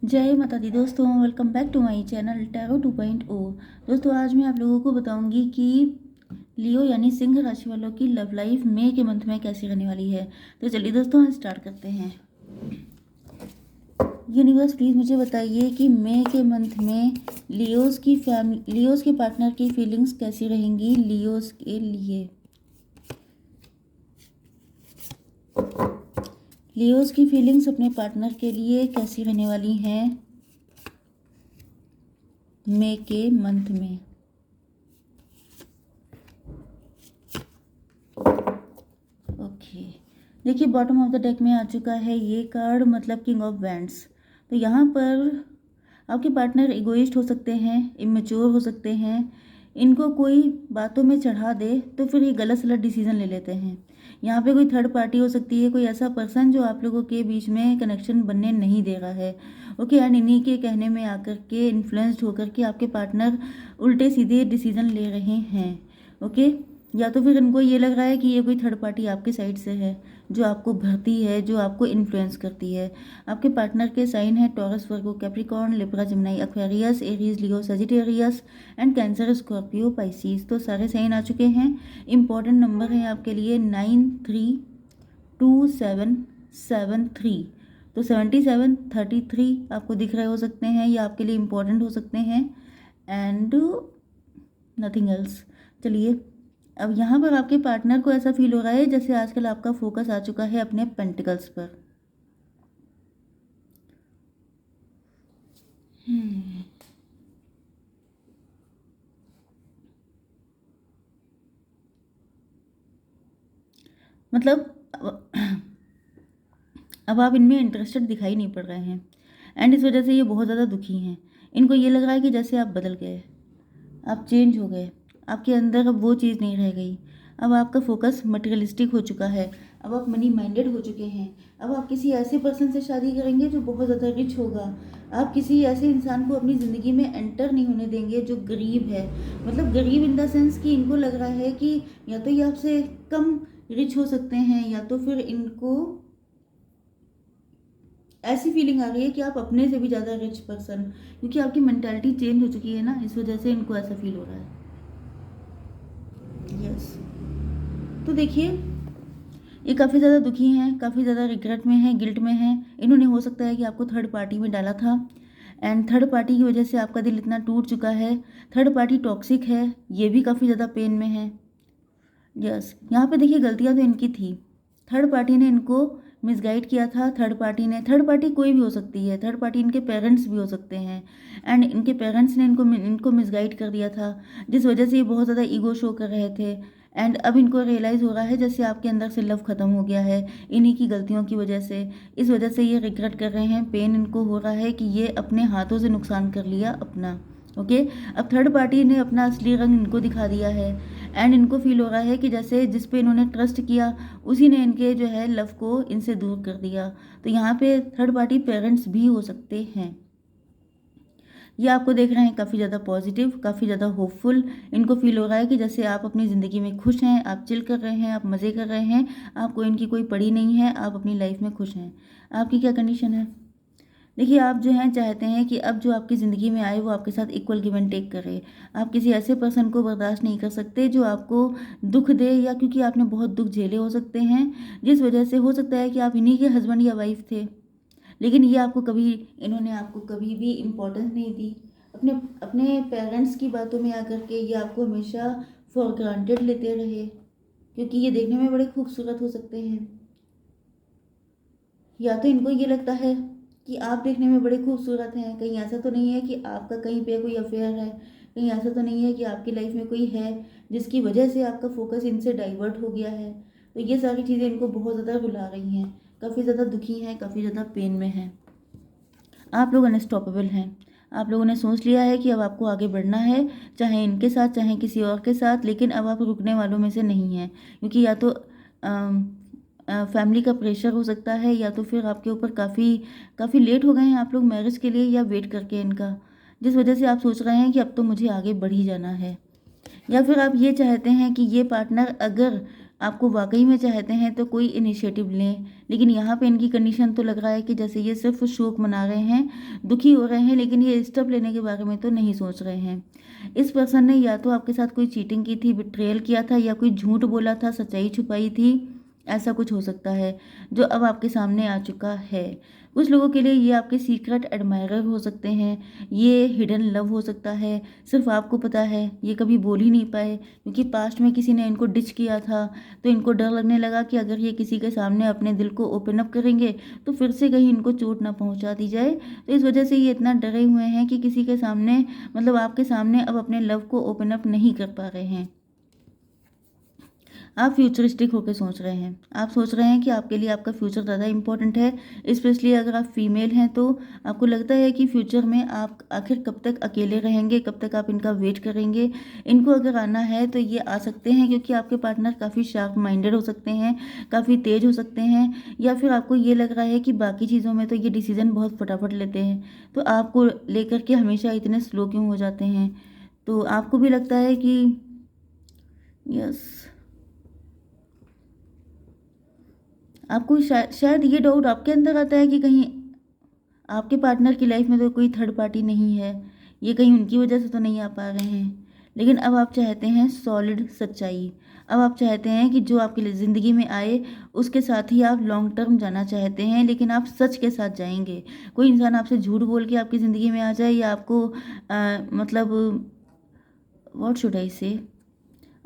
जय माता दी दोस्तों, welcome back to my channel tarot 2.0। दोस्तों आज मैं आप लोगों को बताऊंगी कि लियो यानी सिंह राशि वालों की लव लाइफ मई के मंथ में कैसी रहने वाली है। तो चलिए दोस्तों हम स्टार्ट करते हैं। यूनिवर्स प्लीज़ मुझे बताइए कि मई के मंथ में लियोस के पार्टनर की फीलिंग्स कैसी रहेंगी लियोस के लिए। लियोस की फीलिंग्स अपने पार्टनर के लिए कैसी रहने वाली हैं मई के मंथ में। ओके, देखिए बॉटम ऑफ द डेक में आ चुका है ये कार्ड, मतलब किंग ऑफ वैंड्स। तो यहाँ पर आपके पार्टनर इगोइस्ट हो सकते हैं, इमेच्योर हो सकते हैं। इनको कोई बातों में चढ़ा दे तो फिर ये गलत सलत डिसीजन ले लेते हैं। यहाँ पे कोई थर्ड पार्टी हो सकती है, कोई ऐसा पर्सन जो आप लोगों के बीच में कनेक्शन बनने नहीं दे रहा है। ओके, एंड इन्हीं के कहने में आकर के इन्फ्लुएंस्ड होकर के आपके पार्टनर उल्टे सीधे डिसीजन ले रहे हैं। ओके, या तो फिर इनको ये लग रहा है कि ये कोई थर्ड पार्टी आपके साइड से है जो आपको भरती है, जो आपको इन्फ्लुएंस करती है। आपके पार्टनर के साइन है taurus, Virgo, Capricorn, Libra, Gemini, Aquarius, Aries, Leo, Sagittarius and cancer, Scorpio, Pisces. तो सारे साइन आ चुके हैं। इंपॉर्टेंट नंबर है आपके लिए 932773। तो 7733 आपको दिख रहे हो सकते हैं, ये आपके लिए इम्पोर्टेंट हो सकते हैं एंड नथिंग एल्स। चलिए, अब यहाँ पर आपके पार्टनर को ऐसा फील हो रहा है जैसे आजकल आपका फोकस आ चुका है अपने पेंटिकल्स पर। मतलब अब आप इनमें इंटरेस्टेड दिखाई नहीं पड़ रहे हैं एंड इस वजह से ये बहुत ज़्यादा दुखी हैं। इनको ये लग रहा है कि जैसे आप बदल गए, आप चेंज हो गए, आपके अंदर अब वो चीज़ नहीं रह गई। अब आपका फोकस मटेरियलिस्टिक हो चुका है, अब आप मनी माइंडेड हो चुके हैं। अब आप किसी ऐसे पर्सन से शादी करेंगे जो बहुत ज़्यादा रिच होगा। आप किसी ऐसे इंसान को अपनी ज़िंदगी में एंटर नहीं होने देंगे जो गरीब है। मतलब गरीब इन द सेंस कि इनको लग रहा है कि या तो ये आपसे कम रिच हो सकते हैं या तो फिर इनको ऐसी फीलिंग आ रही है कि आप अपने से भी ज़्यादा रिच पर्सन, क्योंकि आपकी मेंटालिटी चेंज हो चुकी है ना, इस वजह से इनको ऐसा फील हो रहा है। यस, तो देखिए ये काफ़ी ज़्यादा दुखी हैं, काफ़ी ज़्यादा रिग्रेट में हैं, गिल्ट में हैं। इन्होंने हो सकता है कि आपको थर्ड पार्टी में डाला था एंड थर्ड पार्टी की वजह से आपका दिल इतना टूट चुका है। थर्ड पार्टी टॉक्सिक है, ये भी काफ़ी ज़्यादा पेन में है। यस, यहाँ पे देखिए गलतियाँ तो इनकी थी। थर्ड पार्टी ने इनको मिसगाइड किया था। थर्ड पार्टी कोई भी हो सकती है, थर्ड पार्टी इनके पेरेंट्स भी हो सकते हैं एंड इनके पेरेंट्स ने इनको मिसगाइड कर दिया था, जिस वजह से ये बहुत ज़्यादा ईगो शो कर रहे थे। एंड अब इनको रियलाइज़ हो रहा है जैसे आपके अंदर से लव ख़त्म हो गया है इन्हीं की गलतियों की वजह से। इस वजह से ये रिग्रेट कर रहे हैं, पेन इनको हो रहा है कि ये अपने हाथों से नुकसान कर लिया अपना। ओके, अब थर्ड पार्टी ने अपना असली रंग इनको दिखा दिया है एंड इनको फील हो रहा है कि जैसे जिस पे इन्होंने ट्रस्ट किया उसी ने इनके जो है लव को इनसे दूर कर दिया। तो यहाँ पे थर्ड पार्टी पेरेंट्स भी हो सकते हैं। ये आपको देख रहे हैं काफ़ी ज़्यादा पॉजिटिव, काफ़ी ज़्यादा होपफुल। इनको फील हो रहा है कि जैसे आप अपनी ज़िंदगी में खुश हैं, आप चिल कर रहे हैं, आप मज़े कर रहे हैं, आपको इनकी कोई पड़ी नहीं है, आप अपनी लाइफ में खुश हैं। आपकी क्या कंडीशन है? देखिए आप जो हैं चाहते हैं कि अब जो आपकी ज़िंदगी में आए वो आपके साथ इक्वल गिव एंड टेक करे। आप किसी ऐसे पर्सन को बर्दाश्त नहीं कर सकते जो आपको दुख दे, या क्योंकि आपने बहुत दुख झेले हो सकते हैं, जिस वजह से हो सकता है कि आप इन्हीं के हस्बैंड या वाइफ थे, लेकिन ये आपको कभी इन्होंने आपको कभी भी इम्पोर्टेंस नहीं दी। अपने अपने पेरेंट्स की बातों में आकर के ये आपको हमेशा फॉर ग्रांटेड लेते रहे, क्योंकि ये देखने में बड़े खूबसूरत हो सकते हैं। या तो इनको ये लगता है कि आप देखने में बड़े खूबसूरत हैं, कहीं ऐसा तो नहीं है कि आपका कहीं पे कोई अफेयर है, कहीं ऐसा तो नहीं है कि आपकी लाइफ में कोई है जिसकी वजह से आपका फोकस इनसे डाइवर्ट हो गया है। तो ये सारी चीज़ें इनको बहुत ज़्यादा रुला रही हैं, काफ़ी ज़्यादा दुखी हैं, काफ़ी ज़्यादा पेन में हैं। आप लोग अनस्टॉपेबल हैं। आप लोगों ने सोच लिया है कि अब आपको आगे बढ़ना है, चाहे इनके साथ चाहे किसी और के साथ, लेकिन अब आप रुकने वालों में से नहीं हैं, क्योंकि या तो फैमिली का प्रेशर हो सकता है या तो फिर आपके ऊपर काफ़ी काफ़ी लेट हो गए हैं आप लोग मैरिज के लिए या वेट करके इनका, जिस वजह से आप सोच रहे हैं कि अब तो मुझे आगे बढ़ ही जाना है। या फिर आप ये चाहते हैं कि ये पार्टनर अगर आपको वाकई में चाहते हैं तो कोई इनिशिएटिव लें। लेकिन यहाँ पे इनकी कंडीशन तो लग रहा है कि जैसे ये सिर्फ शोक मना रहे हैं, दुखी हो रहे हैं, लेकिन ये स्टेप लेने के बारे में तो नहीं सोच रहे हैं। इस पर्सन ने या तो आपके साथ कोई चीटिंग की थी, बिट्रेयल किया था, या कोई झूठ बोला था, सच्चाई छुपाई थी, ऐसा कुछ हो सकता है जो अब आपके सामने आ चुका है। कुछ लोगों के लिए ये आपके सीक्रेट एडमायरर हो सकते हैं, ये हिडन लव हो सकता है, सिर्फ आपको पता है, ये कभी बोल ही नहीं पाए क्योंकि पास्ट में किसी ने इनको डिच किया था। तो इनको डर लगने लगा कि अगर ये किसी के सामने अपने दिल को ओपन अप करेंगे तो फिर से कहीं इनको चोट ना पहुंचा दी जाए। तो इस वजह से ये इतना डरे हुए हैं कि किसी के सामने, मतलब आपके सामने, अब अपने लव को ओपन अप नहीं कर पा रहे हैं। आप फ्यूचरिस्टिक होकर सोच रहे हैं, आप सोच रहे हैं कि आपके लिए आपका फ्यूचर ज़्यादा इंपॉर्टेंट है। स्पेशली अगर आप फीमेल हैं तो आपको लगता है कि फ्यूचर में आप आखिर कब तक अकेले रहेंगे, कब तक आप इनका वेट करेंगे। इनको अगर आना है तो ये आ सकते हैं क्योंकि आपके पार्टनर काफ़ी शार्प माइंडेड हो सकते हैं, काफ़ी तेज हो सकते हैं, या फिर आपको ये लग रहा है कि बाकी चीज़ों में तो ये डिसीज़न बहुत फटाफट लेते हैं, तो आपको लेकर के हमेशा इतने स्लो क्यों हो जाते हैं। तो आपको भी लगता है कि यस, आपको शायद ये डाउट आपके अंदर आता है कि कहीं आपके पार्टनर की लाइफ में तो कोई थर्ड पार्टी नहीं है, ये कहीं उनकी वजह से तो नहीं आ पा रहे हैं। लेकिन अब आप चाहते हैं सॉलिड सच्चाई। अब आप चाहते हैं कि जो आपकी ज़िंदगी में आए उसके साथ ही आप लॉन्ग टर्म जाना चाहते हैं, लेकिन आप सच के साथ जाएंगे। कोई इंसान आपसे झूठ बोल के आपकी ज़िंदगी में आ जाए, या आपको मतलब व्हाट शुड आई से,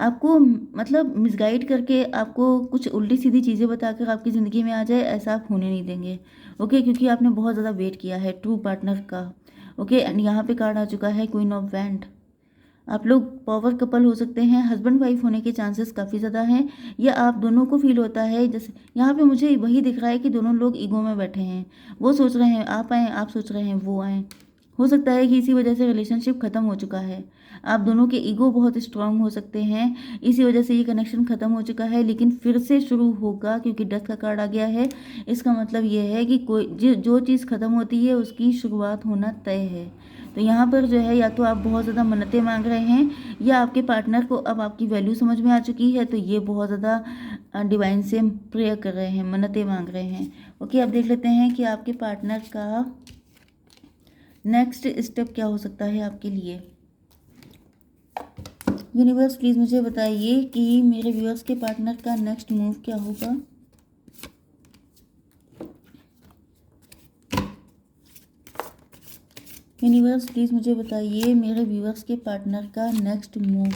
आपको मतलब मिसगाइड करके आपको कुछ उल्टी सीधी चीज़ें बताकर आपकी ज़िंदगी में आ जाए, ऐसा आप होने नहीं देंगे। ओके, क्योंकि आपने बहुत ज़्यादा वेट किया है ट्रू पार्टनर का। ओके, एंड यहाँ पे कार्ड आ चुका है क्वीन ऑफ वैंड। आप लोग पावर कपल हो सकते हैं, हस्बैंड वाइफ होने के चांसेस काफ़ी ज़्यादा हैं, या आप दोनों को फील होता है, जैसे यहाँ पे मुझे वही दिख रहा है कि दोनों लोग ईगो में बैठे हैं। वो सोच रहे हैं आप आएँ, आप सोच रहे हैं वो आएँ। हो सकता है कि इसी वजह से रिलेशनशिप ख़त्म हो चुका है। आप दोनों के ईगो बहुत स्ट्रांग हो सकते हैं, इसी वजह से ये कनेक्शन ख़त्म हो चुका है, लेकिन फिर से शुरू होगा क्योंकि डेथ का कार्ड आ गया है। इसका मतलब ये है कि कोई जो चीज़ ख़त्म होती है उसकी शुरुआत होना तय है। तो यहाँ पर जो है, या तो आप बहुत ज़्यादा मन्नतें मांग रहे हैं, या आपके पार्टनर को अब आपकी वैल्यू समझ में आ चुकी है, तो ये बहुत ज़्यादा डिवाइन से प्रेयर कर रहे हैं, मन्नतें मांग रहे हैं। ओके, अब देख लेते हैं कि आपके पार्टनर का नेक्स्ट स्टेप क्या हो सकता है आपके लिए। यूनिवर्स प्लीज़ मुझे बताइए कि मेरे व्यूअर्स के पार्टनर का नेक्स्ट मूव क्या होगा। यूनिवर्स प्लीज़ मुझे बताइए मेरे व्यूअर्स के पार्टनर का नेक्स्ट मूव।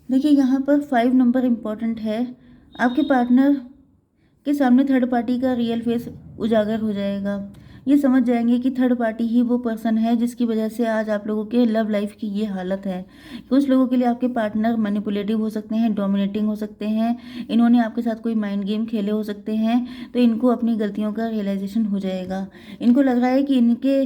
देखिए, यहाँ पर 5 नंबर इम्पॉर्टेंट है। आपके पार्टनर के सामने थर्ड पार्टी का रियल फेस उजागर हो जाएगा। ये समझ जाएंगे कि थर्ड पार्टी ही वो पर्सन है जिसकी वजह से आज आप लोगों के लव लाइफ की ये हालत है। कुछ लोगों के लिए आपके पार्टनर मैनिपुलेटिव हो सकते हैं, डोमिनेटिंग हो सकते हैं, इन्होंने आपके साथ कोई माइंड गेम खेले हो सकते हैं। तो इनको अपनी गलतियों का रियलाइजेशन हो जाएगा। इनको लग रहा है कि इनके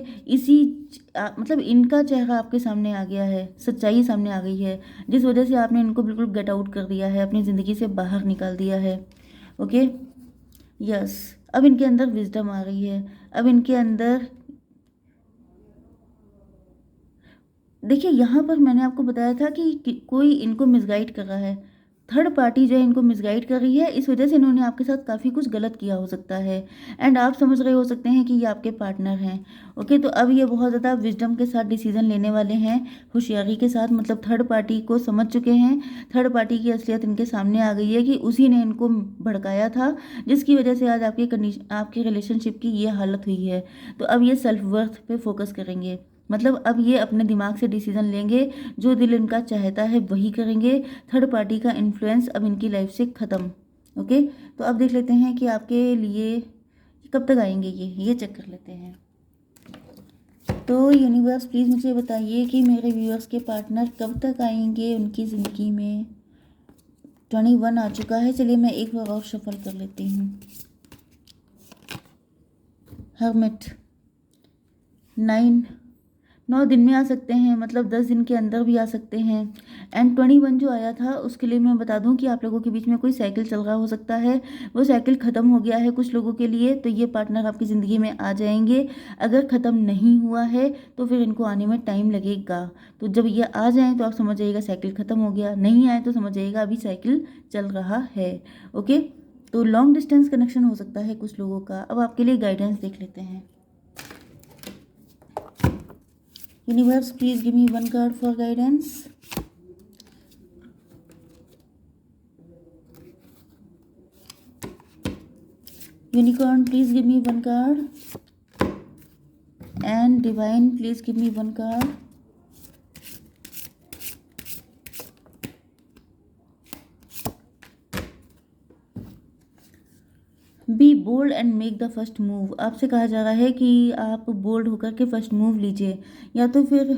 मतलब इनका चेहरा आपके सामने आ गया है, सच्चाई सामने आ गई है, जिस वजह से आपने इनको बिल्कुल गेट आउट कर दिया है, अपनी ज़िंदगी से बाहर निकाल दिया है। ओके, यस, अब इनके अंदर विजडम आ गई है। अब इनके अंदर देखिए, यहाँ पर मैंने आपको बताया था कि कोई इनको मिसगाइड कर रहा है, थर्ड पार्टी जो है इनको मिसगाइड कर रही है। इस वजह से इन्होंने आपके साथ काफ़ी कुछ गलत किया हो सकता है, एंड आप समझ रहे हो सकते हैं कि ये आपके पार्टनर हैं। ओके, तो अब ये बहुत ज़्यादा विजडम के साथ डिसीजन लेने वाले हैं, होशियारी के साथ, मतलब थर्ड पार्टी को समझ चुके हैं। थर्ड पार्टी की असलियत इनके सामने आ गई है कि उसी ने इनको भड़काया था, जिसकी वजह से आज आपके रिलेशनशिप की ये हालत हुई है। तो अब ये सेल्फ वर्थ पे फोकस करेंगे, मतलब अब ये अपने दिमाग से डिसीजन लेंगे, जो दिल इनका चाहता है वही करेंगे। थर्ड पार्टी का इन्फ्लुएंस अब इनकी लाइफ से ख़त्म। ओके, तो अब देख लेते हैं कि आपके लिए कब तक आएंगे ये चेक कर लेते हैं। तो यूनिवर्स प्लीज़ मुझे बताइए कि मेरे व्यूअर्स के पार्टनर कब तक आएंगे उनकी ज़िंदगी में। 21 आ चुका है, चलिए मैं एक बार और शफल कर लेती हूँ। हर्मिट, 9 दिन में आ सकते हैं, मतलब 10 दिन के अंदर भी आ सकते हैं। एंड 21 जो आया था उसके लिए मैं बता दूं कि आप लोगों के बीच में कोई साइकिल चल रहा हो सकता है, वो साइकिल ख़त्म हो गया है कुछ लोगों के लिए, तो ये पार्टनर आपकी ज़िंदगी में आ जाएंगे। अगर ख़त्म नहीं हुआ है तो फिर इनको आने में टाइम लगेगा। तो जब ये आ जाएँ तो आप समझ जाइएगा साइकिल ख़त्म हो गया, नहीं आए तो समझ जाइएगा अभी साइकिल चल रहा है। ओके, तो लॉन्ग डिस्टेंस कनेक्शन हो सकता है कुछ लोगों का। अब आपके लिए गाइडेंस देख लेते हैं। Universe please give me one card for guidance. Unicorn please give me one card and divine please give me one card. Be bold and make the first move. आपसे कहा जा रहा है कि आप बोल्ड होकर के फर्स्ट मूव लीजिए, या तो फिर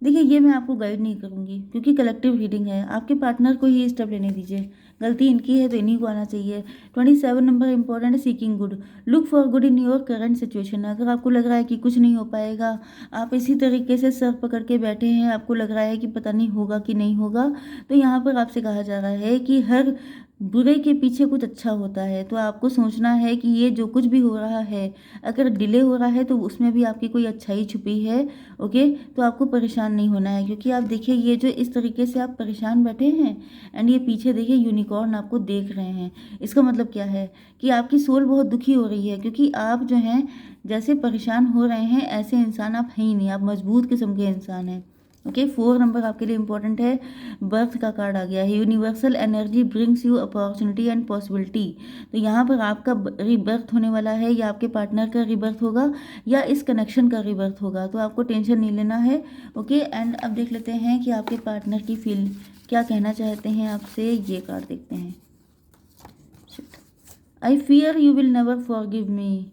देखिए ये मैं आपको गाइड नहीं करूँगी क्योंकि कलेक्टिव रीडिंग है। आपके पार्टनर को ही स्टेप लेने दीजिए, गलती इनकी है तो इन्हीं को आना चाहिए। 27 नंबर इंपॉर्टेंट है, seeking good, look for good in your current situation. अगर आपको लग रहा है कि कुछ नहीं हो पाएगा, आप इसी तरीके से सर पकड़ के बैठे हैं, आपको लग रहा है कि पता नहीं होगा कि नहीं होगा, तो यहाँ पर आपसे कहा जा रहा है कि हर बुरे के पीछे कुछ अच्छा होता है। तो आपको सोचना है कि ये जो कुछ भी हो रहा है, अगर डिले हो रहा है तो उसमें भी आपकी कोई अच्छाई छुपी है। ओके, तो आपको परेशान नहीं होना है, क्योंकि आप देखिए ये जो इस तरीके से आप परेशान बैठे हैं एंड ये पीछे देखिए यूनिकॉर्न आपको देख रहे हैं। इसका मतलब क्या है कि आपकी सोल बहुत दुखी हो रही है, क्योंकि आप जो हैं जैसे परेशान हो रहे हैं ऐसे इंसान आप हैं ही नहीं, आप मजबूत किस्म के इंसान हैं। ओके, 4 नंबर आपके लिए इंपॉर्टेंट है, बर्थ का कार्ड आ गया है। Universal energy brings you opportunity and possibility. तो यहाँ पर आपका रिबर्थ होने वाला है, या आपके पार्टनर का रिबर्थ होगा या इस कनेक्शन का रिबर्थ होगा, तो आपको टेंशन नहीं लेना है। ओके, एंड अब देख लेते हैं कि आपके पार्टनर की फील क्या कहना चाहते हैं आपसे। ये कार्ड देखते हैं। I fear you will never forgive me.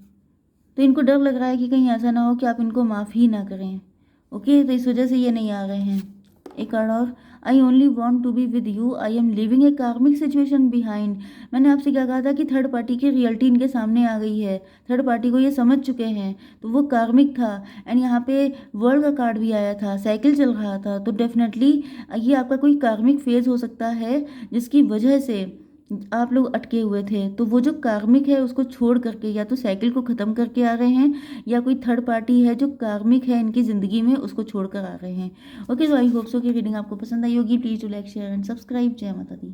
तो इनको डर लग रहा है कि कहीं ऐसा ना हो कि आप इनको माफ़ ही ना करें। ओके, तो इस वजह से ये नहीं आ रहे हैं। एक कार्ड और, I only want to be with you, I am living a karmic situation behind. मैंने आपसे क्या कहा था कि थर्ड पार्टी की रियलिटी इनके सामने आ गई है, थर्ड पार्टी को ये समझ चुके हैं, तो वो कार्मिक था। एंड यहाँ पे वर्ल्ड का कार्ड भी आया था, साइकिल चल रहा था, तो डेफिनेटली ये आपका कोई कार्मिक फेज हो सकता है जिसकी वजह से आप लोग अटके हुए थे। तो वो जो कार्मिक है उसको छोड़ करके या तो साइकिल को ख़त्म करके आ रहे हैं, या कोई थर्ड पार्टी है जो कार्मिक है इनकी ज़िंदगी में उसको छोड़ कर आ रहे हैं। ओके, तो आई होप सो कि रीडिंग आपको पसंद आई होगी। Please to like share and subscribe. जय माता दी।